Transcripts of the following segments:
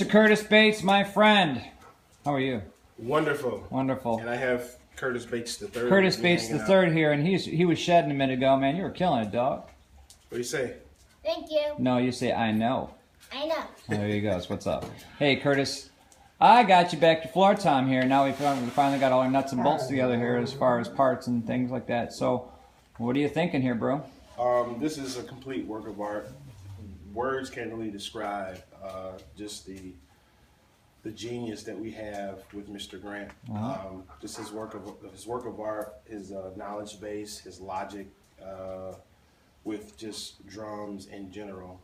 Mr. Curtis Bates, my friend. How are you? Wonderful. Wonderful. And I have Curtis Bates the third. Curtis Bates the third here, and he was shedding a minute ago, man. You were killing it, dog. What do you say? Thank you. No, you say I know. I know. There you go. What's up? Hey, Curtis. I got you back to floor time here. Now we finally got all our nuts and bolts together here as far as parts and things like that. So, what are you thinking here, bro? This is a complete work of art. Words can't really describe just the genius that we have with Mr. Grant. Just his work of art, his knowledge base, his logic, with just drums in general.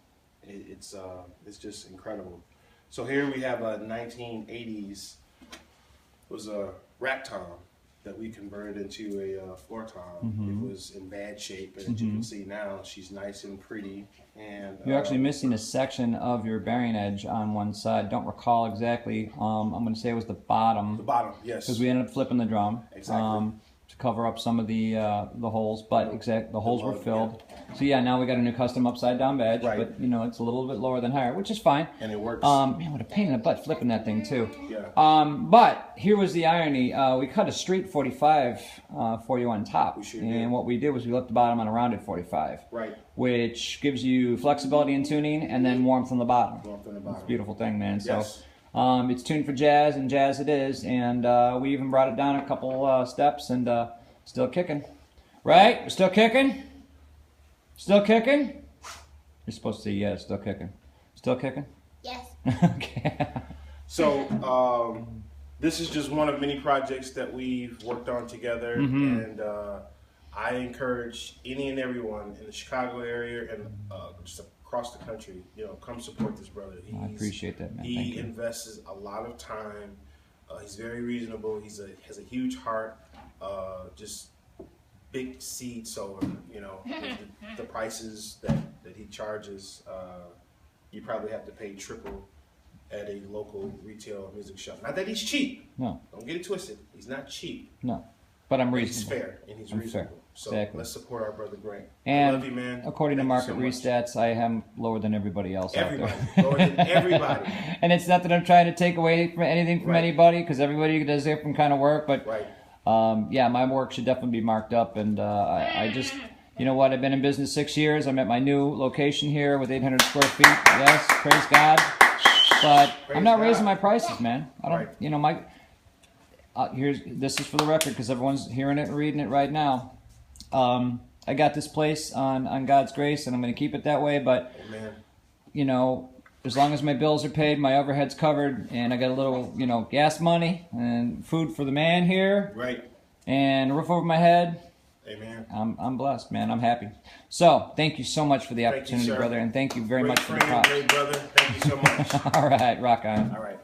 It's just incredible. So here we have a 1980s, was a rack tom that we converted into a floor tom. It was in bad shape, and as you can see now, she's nice and pretty. And you're actually missing a section of your bearing edge on one side. Don't recall exactly. I'm going to say it was the bottom. The bottom, yes. Because we ended up flipping the drum. Exactly. To cover up some of the holes, but the holes were filled. Yeah. So yeah, now we got a new custom upside down badge, but you know it's a little bit lower than higher, which is fine. And it works. Man, what a pain in the butt flipping that thing too. Yeah. But here was the irony. We cut a straight 45 for you on top, we sure and did. what we did was we left the bottom on a rounded 45, right, which gives you flexibility in tuning and then warmth on the bottom. Warmth on the bottom. It's a beautiful thing, man. Yes. So. It's tuned for jazz, and jazz it is, and we even brought it down a couple steps, and still kicking. Right? We're still kicking? Still kicking? You're supposed to say yes, still kicking. Still kicking? Yes. Okay. So, this is just one of many projects that we've worked on together, and I encourage any and everyone in the Chicago area and just across the country, come support this brother. I appreciate that, man. He invests a lot of time. He's very reasonable. Has a huge heart. Just big seed sower. The prices that he charges, you probably have to pay triple at a local retail music shop. Not that he's cheap. No. Don't get it twisted. He's not cheap. No. But I'm He's reasonable. fair and he's reasonable. Fair. So exactly. let's support our brother Grant. And I love you, man. According to market so restats, I am lower than everybody else Everybody. out there. Lower than everybody. And it's not that I'm trying to take away from anything from anybody, because everybody does different kind of work. But yeah, my work should definitely be marked up. And I just, you know what? I've been in business 6 years. I'm at my new location here with 800 square feet. Yes, praise God. But I'm not raising my prices, man. I don't, this is for the record because everyone's hearing it and reading it right now. I got this place on God's grace, and I'm going to keep it that way. But, as long as my bills are paid, my overhead's covered, and I got a little, gas money and food for the man here. Right. And a roof over my head. Amen. I'm blessed, man. I'm happy. So, thank you so much for the opportunity, brother, and thank you very much for the props. Great brother. Thank you so much. All right, rock on. All right.